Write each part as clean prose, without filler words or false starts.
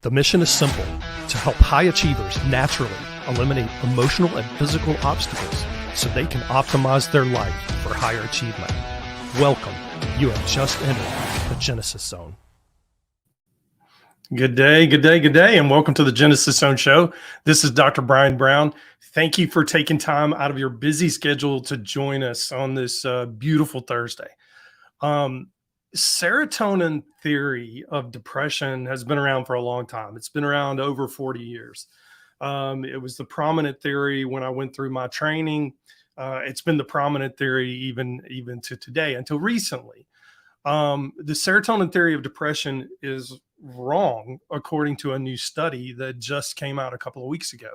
The mission is simple: to help high achievers naturally eliminate emotional and physical obstacles so they can optimize their life for higher achievement. Welcome. You have just entered the Genesis Zone. Good day, and welcome to the Genesis Zone show. This is Dr. Brian Brown. Thank you for taking time out of your busy schedule to join us on this beautiful Thursday. Serotonin theory of depression has been around for a long time. It's been around over 40 years. It was the prominent theory when I went through my training. It's been the prominent theory even to today, until recently. The serotonin theory of depression is wrong, according to a new study that just came out a couple of weeks ago.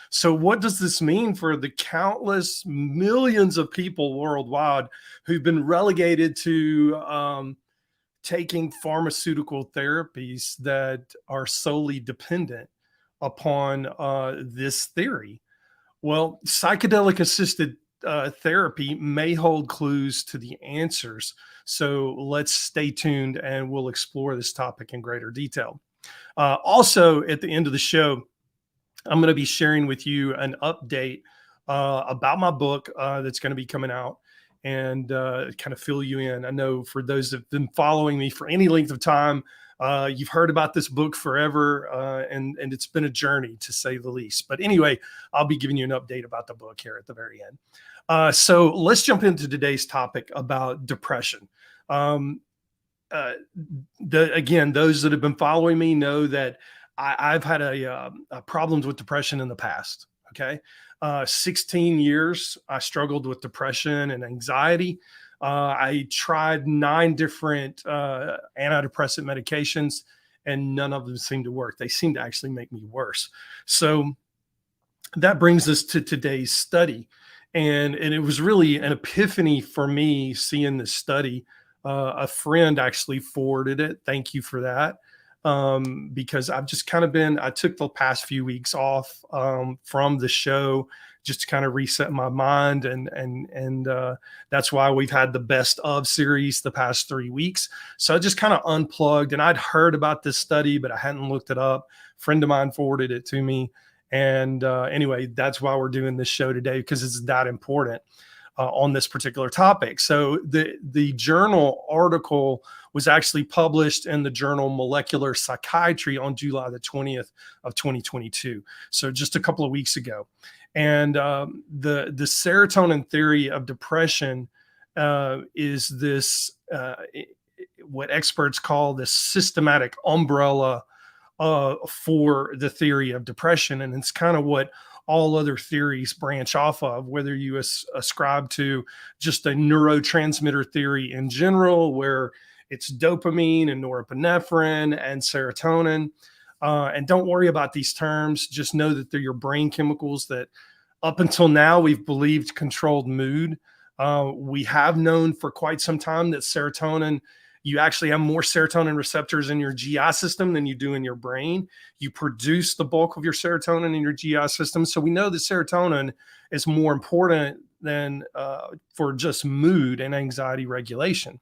So what does this mean for the countless millions of people worldwide who've been relegated to taking pharmaceutical therapies that are solely dependent upon this theory? Well, psychedelic-assisted therapy may hold clues to the answers. So let's stay tuned and we'll explore this topic in greater detail. Also, at the end of the show, I'm going to be sharing with you an update about my book that's going to be coming out and kind of fill you in. I know for those that have been following me for any length of time, you've heard about this book forever, and it's been a journey, to say the least. But anyway, I'll be giving you an update about the book here at the very end. So let's jump into today's topic about depression. Again, those that have been following me know that I've had problems with depression in the past. Okay. 16 years, I struggled with depression and anxiety. I tried 9 different antidepressant medications, and none of them seemed to work. They seemed to actually make me worse. So that brings us to today's study. And it was really an epiphany for me seeing this study. A friend actually forwarded it. Thank you for that. Because I've just kind of I took the past few weeks off from the show just to kind of reset my mind. And that's why we've had the best of series the past 3 weeks. So I just kind of unplugged, and I'd heard about this study, but I hadn't looked it up. A friend of mine forwarded it to me. And anyway, that's why we're doing this show today, because it's that important on this particular topic. So the journal article was actually published in the journal Molecular Psychiatry on July the 20th of 2022. So just a couple of weeks ago. And the serotonin theory of depression is this, what experts call this systematic umbrella for the theory of depression. And it's kind of what all other theories branch off of, whether you ascribe to just a neurotransmitter theory in general, where it's dopamine and norepinephrine and serotonin. And don't worry about these terms. Just know that they're your brain chemicals that up until now we've believed controlled mood. We have known for quite some time that serotonin, you actually have more serotonin receptors in your GI system than you do in your brain. You produce the bulk of your serotonin in your GI system. So we know that serotonin is more important than for just mood and anxiety regulation.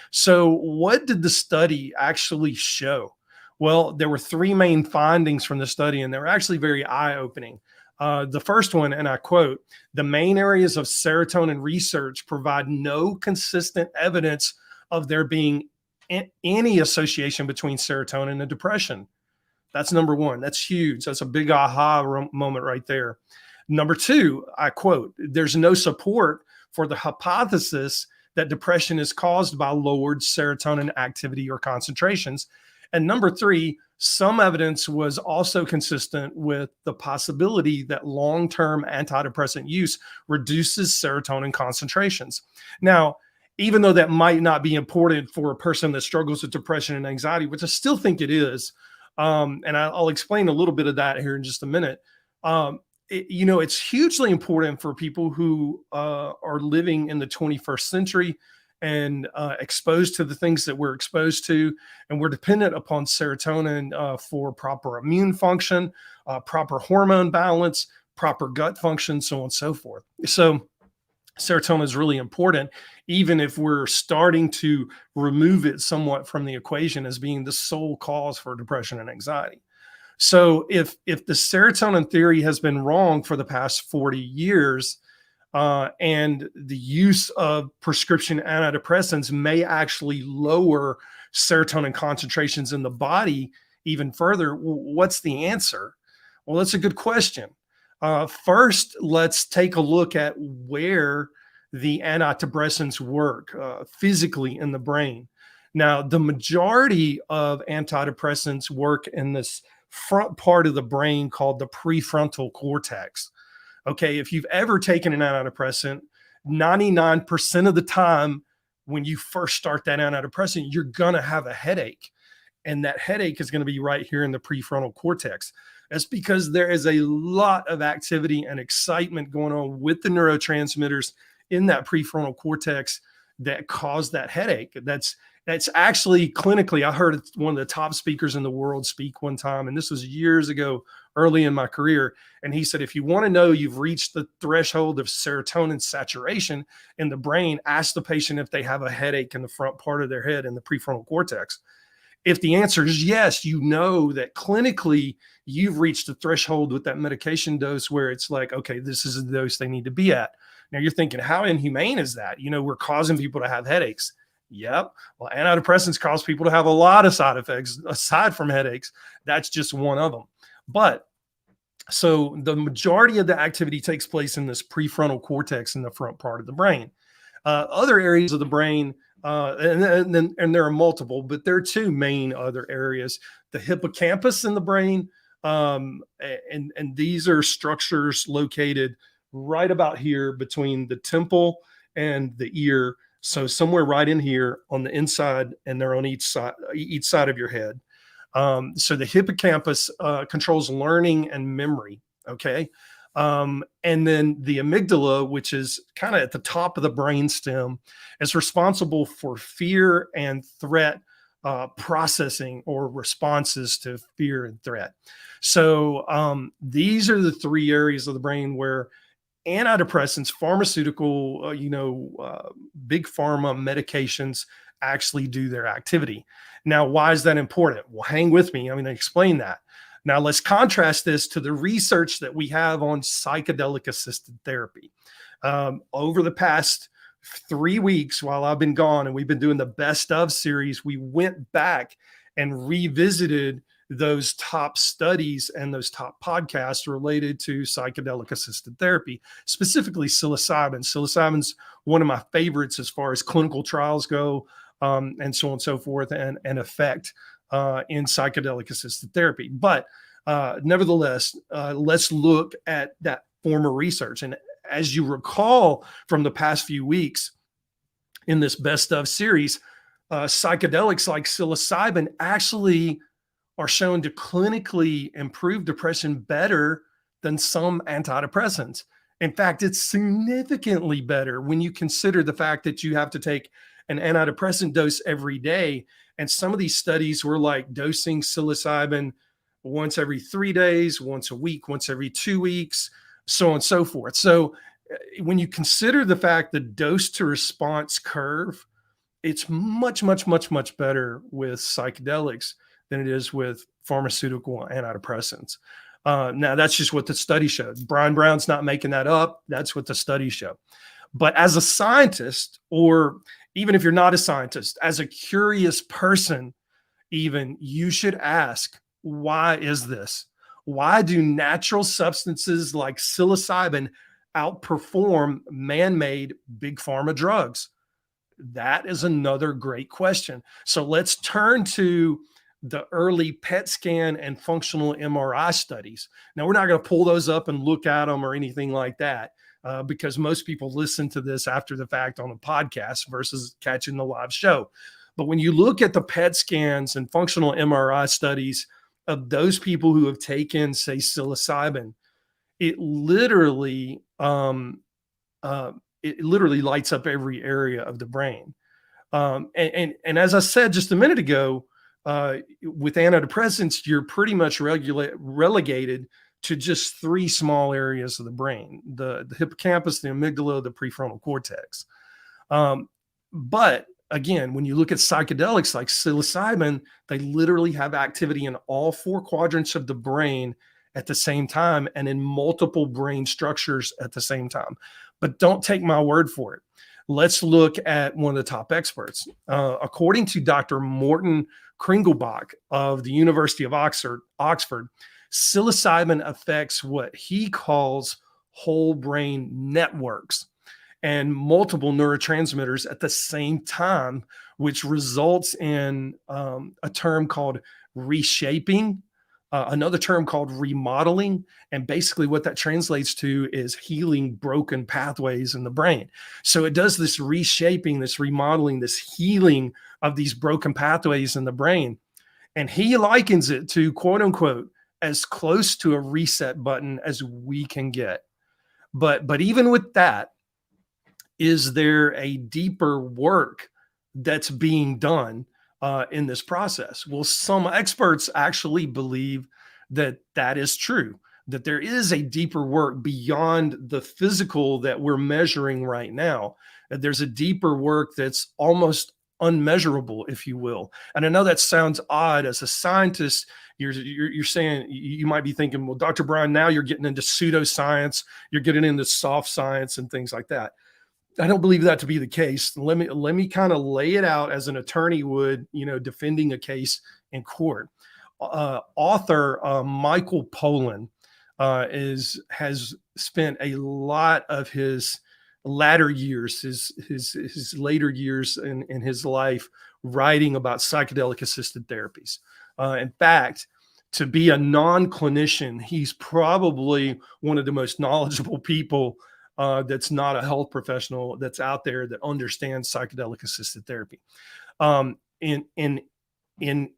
So what did the study actually show? Well, there were 3 main findings from the study, and they were actually very eye-opening. The first one, and I quote, "The main areas of serotonin research provide no consistent evidence of there being any association between serotonin and depression." That's number 1. That's huge. That's a big aha moment right there. Number 2, I quote, "There's no support for the hypothesis that depression is caused by lowered serotonin activity or concentrations." And number 3, some evidence was also consistent with the possibility that long-term antidepressant use reduces serotonin concentrations. Now, even though that might not be important for a person that struggles with depression and anxiety, which I still think it is, and I'll explain a little bit of that here in just a minute. It's hugely important for people who are living in the 21st century and exposed to the things that we're exposed to, and we're dependent upon serotonin for proper immune function, proper hormone balance, proper gut function, so on and so forth. So serotonin is really important, even if we're starting to remove it somewhat from the equation as being the sole cause for depression and anxiety. So if the serotonin theory has been wrong for the past 40 years, and the use of prescription antidepressants may actually lower serotonin concentrations in the body even further, what's the answer? Well, that's a good question. First, let's take a look at where the antidepressants work physically in the brain. Now, the majority of antidepressants work in this front part of the brain called the prefrontal cortex. Okay, if you've ever taken an antidepressant, 99% of the time when you first start that antidepressant, you're going to have a headache. And that headache is going to be right here in the prefrontal cortex. That's because there is a lot of activity and excitement going on with the neurotransmitters in that prefrontal cortex that cause that headache. That's actually clinically, I heard one of the top speakers in the world speak one time, and this was years ago, early in my career. And he said, if you want to know you've reached the threshold of serotonin saturation in the brain, ask the patient if they have a headache in the front part of their head in the prefrontal cortex. If the answer is yes, you know that clinically you've reached the threshold with that medication dose where it's like, okay, this is the dose they need to be at. Now you're thinking, how inhumane is that? You know, we're causing people to have headaches. Yep. Well, antidepressants cause people to have a lot of side effects aside from headaches. That's just one of them. But so the majority of the activity takes place in this prefrontal cortex in the front part of the brain. Other areas of the brain, and there are multiple, but there are two main other areas: the hippocampus in the brain, and these are structures located right about here between the temple and the ear. So somewhere right in here on the inside, and they're on each side of your head. So the hippocampus controls learning and memory. Okay. And then the amygdala, which is kind of at the top of the brainstem, is responsible for fear and threat processing or responses to fear and threat. So these are the three areas of the brain where antidepressants, pharmaceutical, big pharma medications actually do their activity. Now, why is that important? Well, hang with me. I'm going to explain that. Now, let's contrast this to the research that we have on psychedelic-assisted therapy. Over the past 3 weeks, while I've been gone and we've been doing the best of series, we went back and revisited those top studies and those top podcasts related to psychedelic-assisted therapy, specifically psilocybin. Psilocybin's one of my favorites as far as clinical trials go, and so on and so forth, and effect in psychedelic-assisted therapy. But nevertheless, let's look at that former research. And as you recall from the past few weeks in this best of series, psychedelics like psilocybin actually are shown to clinically improve depression better than some antidepressants. In fact, it's significantly better when you consider the fact that you have to take an antidepressant dose every day. And some of these studies were like dosing psilocybin once every 3 days, once a week, once every 2 weeks, so on and so forth. So when you consider the fact the dose to response curve, it's much, much, much, much better with psychedelics than it is with pharmaceutical antidepressants. Now, that's just what the study showed. Brian Brown's not making that up. That's what the study showed. But as a scientist, or even if you're not a scientist, as a curious person, even, you should ask, why is this? Why do natural substances like psilocybin outperform man-made big pharma drugs? That is another great question. So let's turn to the early PET scan and functional MRI studies. Now, we're not going to pull those up and look at them or anything like that, because most people listen to this after the fact on a podcast versus catching the live show. But when you look at the PET scans and functional MRI studies of those people who have taken, say, psilocybin, it literally lights up every area of the brain. And as I said just a minute ago, with antidepressants, you're pretty much relegated to just 3 small areas of the brain: the hippocampus, the amygdala, the prefrontal cortex. But again, when you look at psychedelics like psilocybin, they literally have activity in all four quadrants of the brain at the same time and in multiple brain structures at the same time. But don't take my word for it. Let's look at one of the top experts. According to Dr. Morton Kringelbach of the University of Oxford, psilocybin affects what he calls whole brain networks and multiple neurotransmitters at the same time, which results in a term called reshaping, another term called remodeling. And basically what that translates to is healing broken pathways in the brain. So it does this reshaping, this remodeling, this healing of these broken pathways in the brain. And he likens it to, quote unquote, as close to a reset button as we can get. But even with that, is there a deeper work that's being done in this process? Well, some experts actually believe that that is true, that there is a deeper work beyond the physical that we're measuring right now. That there's a deeper work that's almost unmeasurable, if you will. And I know that sounds odd. As a scientist, you're saying, you might be thinking, well, Dr. Brian, now you're getting into pseudoscience, you're getting into soft science and things like that. I don't believe that to be the case. Let me kind of lay it out as an attorney would, defending a case in court. Author Michael Pollan has spent a lot of his latter years, his later years in his life, writing about psychedelic-assisted therapies. In fact, to be a non-clinician, he's probably one of the most knowledgeable people that's not a health professional that's out there that understands psychedelic-assisted therapy. In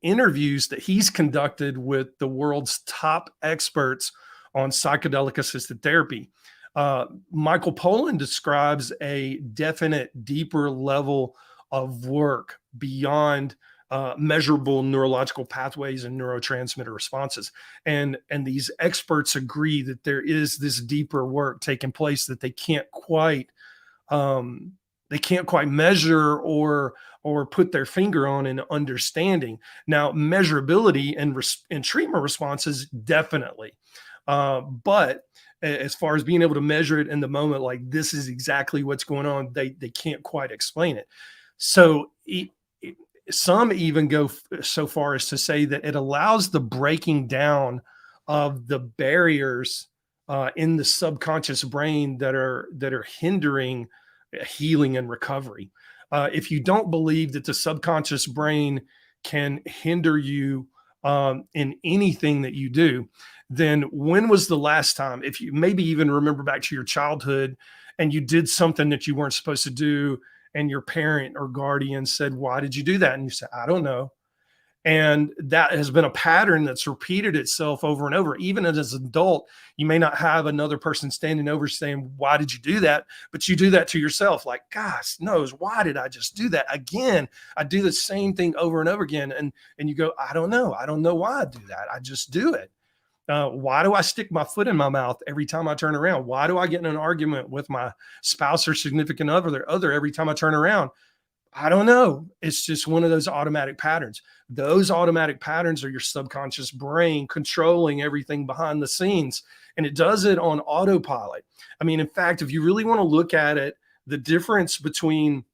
interviews that he's conducted with the world's top experts on psychedelic-assisted therapy, Michael Pollan describes a definite deeper level of work beyond measurable neurological pathways and neurotransmitter responses. And these experts agree that there is this deeper work taking place that they can't quite measure or put their finger on in understanding. Now, measurability and treatment responses, definitely. But as far as being able to measure it in the moment, like this is exactly what's going on, they can't quite explain it. So some even go so far as to say that it allows the breaking down of the barriers in the subconscious brain that are hindering healing and recovery. If you don't believe that the subconscious brain can hinder you in anything that you do, then when was the last time, if you maybe even remember back to your childhood and you did something that you weren't supposed to do, and your parent or guardian said, why did you do that? And you said, I don't know. And that has been a pattern that's repeated itself over and over. Even as an adult, you may not have another person standing over saying, why did you do that? But you do that to yourself, like, gosh knows, why did I just do that? Again, I do the same thing over and over again. And you go, I don't know. I don't know why I do that. I just do it. Why do I stick my foot in my mouth every time I turn around? Why do I get in an argument with my spouse or significant other every time I turn around? I don't know. It's just one of those automatic patterns. Those automatic patterns are your subconscious brain controlling everything behind the scenes. And it does it on autopilot. I mean, in fact, if you really want to look at it, the difference between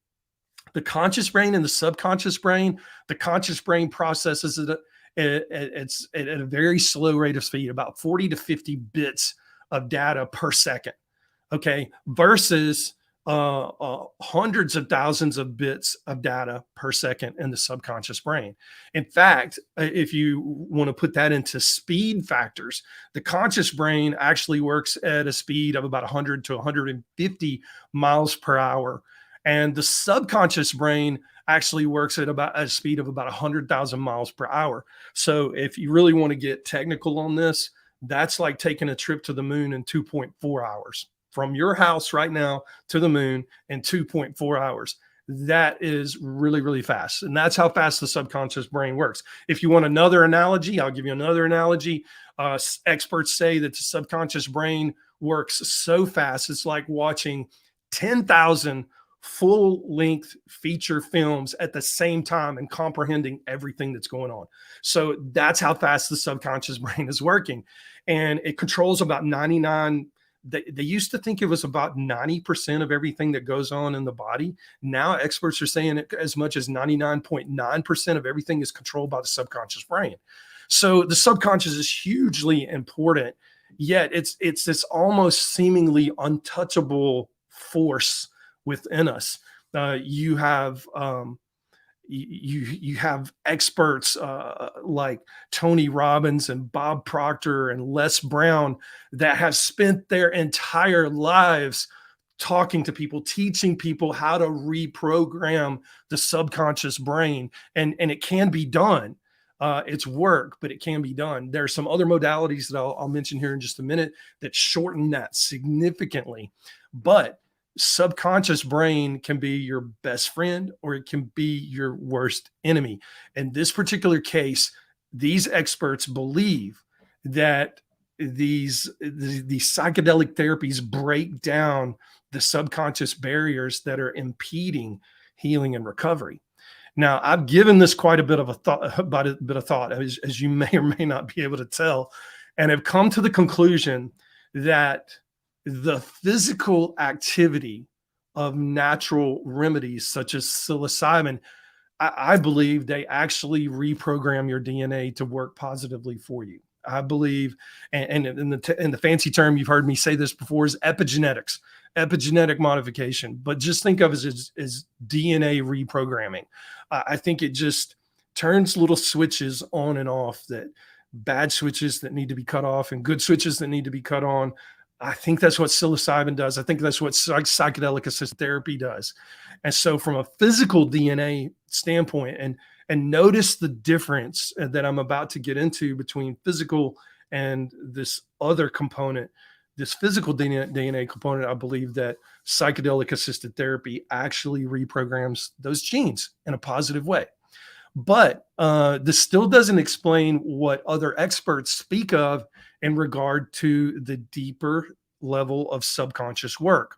the conscious brain and the subconscious brain, the conscious brain processes it. It's at a very slow rate of speed, about 40 to 50 bits of data per second. Okay. Versus hundreds of thousands of bits of data per second in the subconscious brain. In fact, if you want to put that into speed factors, the conscious brain actually works at a speed of about 100 to 150 miles per hour. And the subconscious brain actually works at about a speed of about 100,000 miles per hour. So if you really want to get technical on this, that's like taking a trip to the moon in 2.4 hours. From your house right now to the moon in 2.4 hours. That is really, really fast. And that's how fast the subconscious brain works. If you want another analogy, I'll give you another analogy. Experts say that the subconscious brain works so fast. It's like watching 10,000 full length feature films at the same time and comprehending everything that's going on. So that's how fast the subconscious brain is working. And it controls about 99. They used to think it was about 90% of everything that goes on in the body. Now experts are saying it as much as 99.9% of everything is controlled by the subconscious brain. So the subconscious is hugely important, yet it's this almost seemingly untouchable force within us. You have you have experts like Tony Robbins and Bob Proctor and Les Brown that have spent their entire lives talking to people, teaching people how to reprogram the subconscious brain, and it can be done. It's work, but it can be done. There are some other modalities that I'll mention here in just a minute that shorten that significantly, but subconscious brain can be your best friend or it can be your worst enemy. In this particular case, these experts believe that these psychedelic therapies break down the subconscious barriers that are impeding healing and recovery. Now, I've given this quite a bit of thought, as you may or may not be able to tell, and have come to the conclusion that the physical activity of natural remedies such as psilocybin, I believe they actually reprogram your DNA to work positively for you. I believe, and in the fancy term, you've heard me say this before, is epigenetics, epigenetic modification. But just think of it as DNA reprogramming. I think it just turns little switches on and off, that bad switches that need to be cut off and good switches that need to be cut on. I think that's what psilocybin does. I think that's what psychedelic-assisted therapy does. And so from a physical DNA standpoint, and notice the difference that I'm about to get into between physical and this other component, this physical DNA component, I believe that psychedelic-assisted therapy actually reprograms those genes in a positive way. But this still doesn't explain what other experts speak of in regard to the deeper level of subconscious work.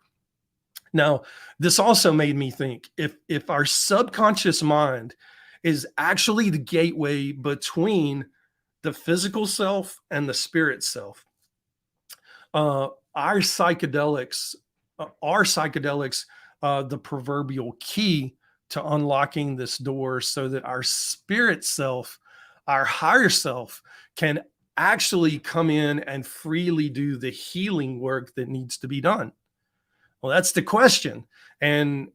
Now, this also made me think, if our subconscious mind is actually the gateway between the physical self and the spirit self, our psychedelics are the proverbial key to unlocking this door so that our spirit self, our higher self, can actually come in and freely do the healing work that needs to be done. Well, that's the question. And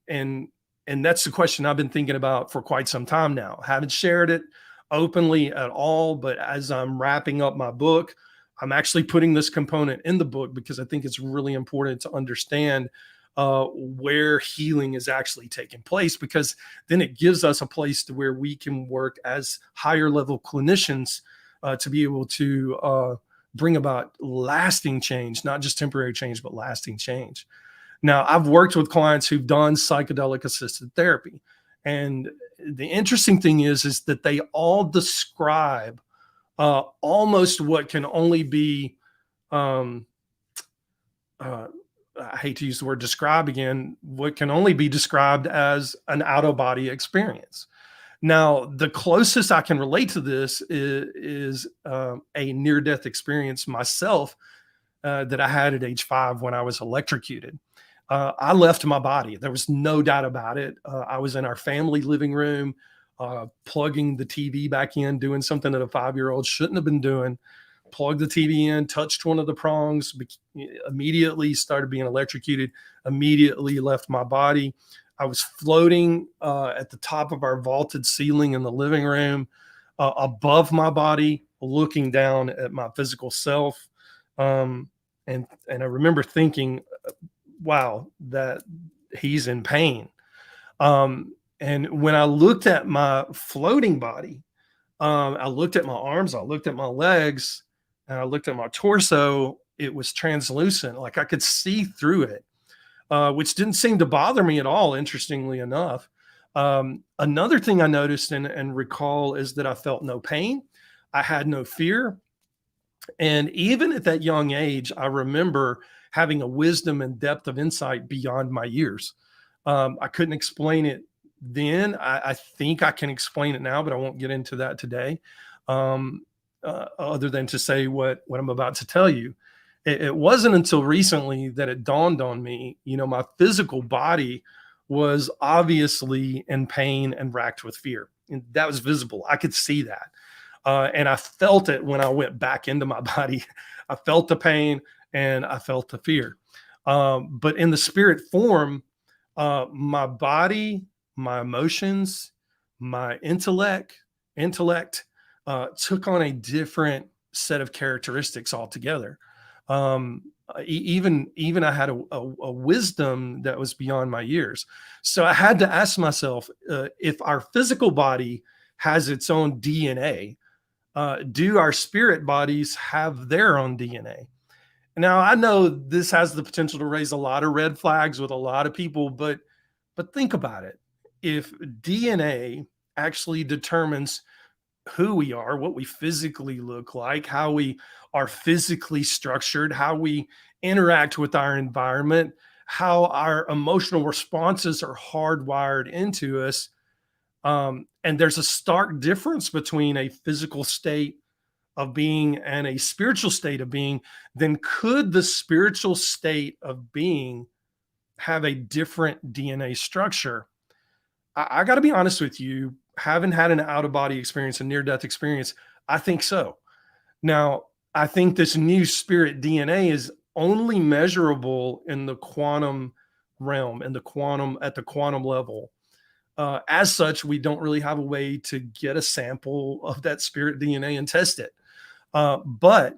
that's the question I've been thinking about for quite some time now. Haven't shared it openly at all, but as I'm wrapping up my book, I'm actually putting this component in the book because I think it's really important to understand where healing is actually taking place, because then it gives us a place to where we can work as higher level clinicians to be able to bring about lasting change, not just temporary change, but lasting change. Now, I've worked with clients who've done psychedelic assisted therapy. And the interesting thing is that they all describe almost what can only be, I hate to use the word describe again, what can only be described as an out-of-body experience. Now, the closest I can relate to this is a near-death experience myself that I had at age 5 when I was electrocuted. I left my body. There was no doubt about it. I was in our family living room, plugging the TV back in, doing something that a 5-year-old shouldn't have been doing. Plugged the TV in, touched one of the prongs, immediately started being electrocuted, immediately left my body. I was floating at the top of our vaulted ceiling in the living room, above my body, looking down at my physical self. And I remember thinking, wow, that he's in pain. And when I looked at my floating body, I looked at my arms, I looked at my legs, and I looked at my torso. It was translucent, like I could see through it, which didn't seem to bother me at all, interestingly enough. Another thing I noticed and recall is that I felt no pain. I had no fear. And even at that young age, I remember having a wisdom and depth of insight beyond my years. I couldn't explain it then. I think I can explain it now, but I won't get into that today. Um, Other than to say what I'm about to tell you. It wasn't until recently that it dawned on me, my physical body was obviously in pain and racked with fear. And that was visible. I could see that. And I felt it when I went back into my body. I felt the pain and I felt the fear. But in the spirit form, my body, my emotions, my intellect took on a different set of characteristics altogether. Even I had a wisdom that was beyond my years. So I had to ask myself, if our physical body has its own DNA, do our spirit bodies have their own DNA? Now, I know this has the potential to raise a lot of red flags with a lot of people, but think about it. If DNA actually determines who we are, what we physically look like, how we are physically structured, how we interact with our environment, how our emotional responses are hardwired into us. And there's a stark difference between a physical state of being and a spiritual state of being. Then could the spiritual state of being have a different DNA structure? I got to be honest with you, having had an out of body experience, a near death experience, I think so. Now, I think this new spirit DNA is only measurable in the quantum realm, in the quantum at the quantum level. As such, we don't really have a way to get a sample of that spirit DNA and test it. But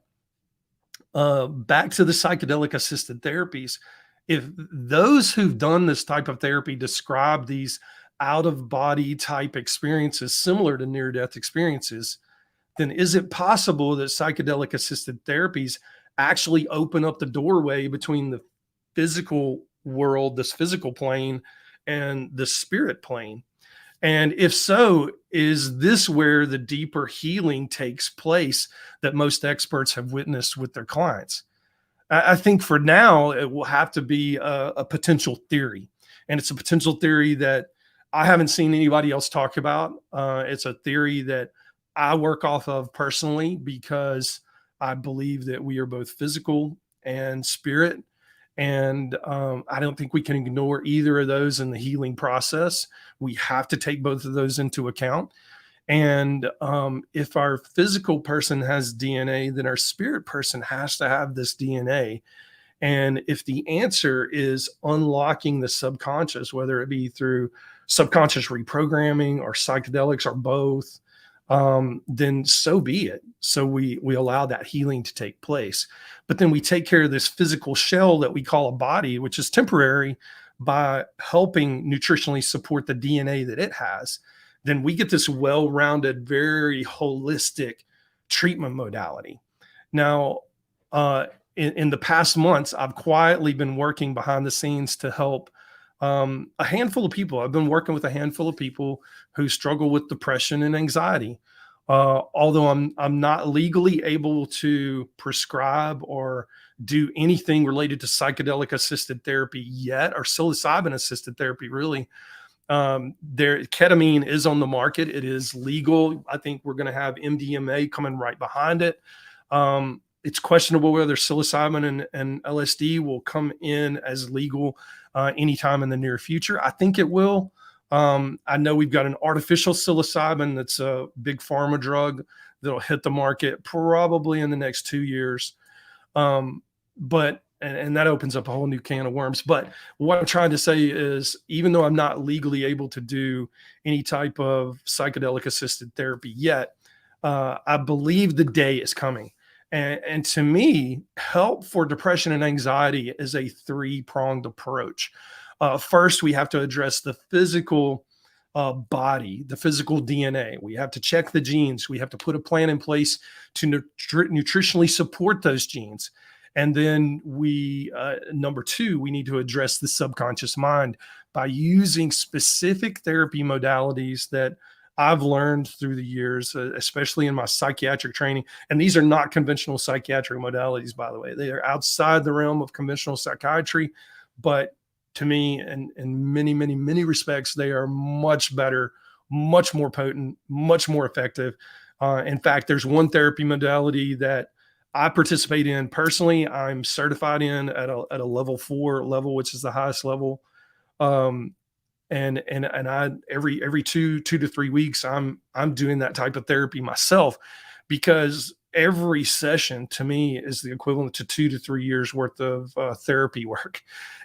back to the psychedelic assisted therapies, if those who've done this type of therapy describe these out of body type experiences similar to near death experiences, then is it possible that psychedelic assisted therapies actually open up the doorway between the physical world, this physical plane, and the spirit plane? And if so, is this where the deeper healing takes place that most experts have witnessed with their clients? I think for now, it will have to be a potential theory. And it's a potential theory that I haven't seen anybody else talk about. It's a theory that I work off of personally because I believe that we are both physical and spirit. And I don't think we can ignore either of those in the healing process. We have to take both of those into account. And if our physical person has DNA, then our spirit person has to have this DNA. And if the answer is unlocking the subconscious, whether it be through subconscious reprogramming or psychedelics or both, then so be it. So we allow that healing to take place. But then we take care of this physical shell that we call a body, which is temporary, by helping nutritionally support the DNA that it has. Then we get this well-rounded, very holistic treatment modality. Now, in the past months, I've quietly been working behind the scenes to help a handful of people. I've been working with a handful of people who struggle with depression and anxiety. Although I'm not legally able to prescribe or do anything related to psychedelic assisted therapy yet, or psilocybin assisted therapy, really. Ketamine is on the market. It is legal. I think we're going to have MDMA coming right behind it. It's questionable whether psilocybin and LSD will come in as legal anytime in the near future. I think it will. I know we've got an artificial psilocybin that's a big pharma drug that'll hit the market probably in the next 2 years. But that opens up a whole new can of worms. But what I'm trying to say is, even though I'm not legally able to do any type of psychedelic assisted therapy yet, I believe the day is coming. And to me, help for depression and anxiety is a three-pronged approach. First, we have to address the physical body, the physical DNA. We have to check the genes. We have to put a plan in place to nutritionally support those genes. And then number two, we need to address the subconscious mind by using specific therapy modalities that I've learned through the years, especially in my psychiatric training. And these are not conventional psychiatric modalities, by the way. They are outside the realm of conventional psychiatry, but to me, and in many respects, they are much better, much more potent, much more effective. In fact, there's one therapy modality that I participate in personally. I'm certified in at a level 4 level, which is the highest level. Um, and I every 2 to 3 weeks, I'm doing that type of therapy myself, because every session to me is the equivalent to 2 to 3 years worth of therapy work.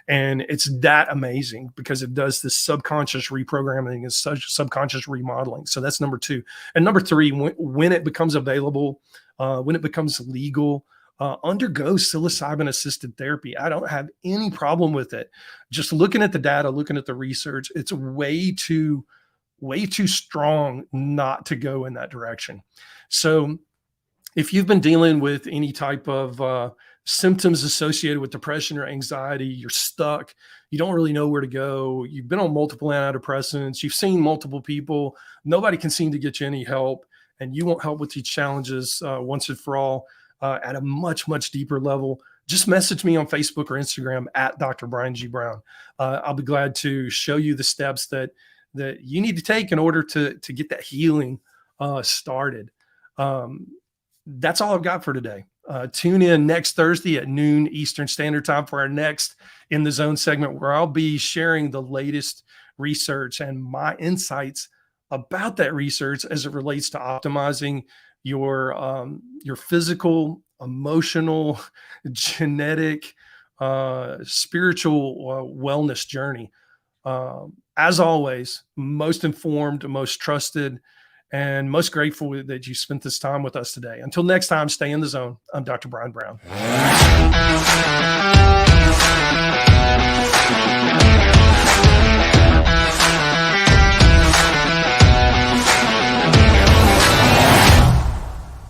And it's that amazing because it does this subconscious reprogramming and such subconscious remodeling. So that's number 2. And number 3, when it becomes available, when it becomes legal, undergo psilocybin assisted therapy. I don't have any problem with it. Just looking at the data, looking at the research, it's way too strong not to go in that direction. So if you've been dealing with any type of symptoms associated with depression or anxiety, you're stuck, you don't really know where to go, you've been on multiple antidepressants, you've seen multiple people, nobody can seem to get you any help, and you want help with these challenges once and for all, at a much deeper level, just message me on Facebook or Instagram at Dr. Brian G. Brown. I'll be glad to show you the steps that you need to take in order to get that healing started. That's all I've got for today. Tune in next Thursday at noon Eastern Standard Time for our next In the Zone segment, where I'll be sharing the latest research and my insights about that research as it relates to optimizing your physical, emotional, genetic, spiritual wellness journey. As always, most informed, most trusted, and most grateful that you spent this time with us today. Until next time, stay in the zone. I'm Dr. Brian Brown.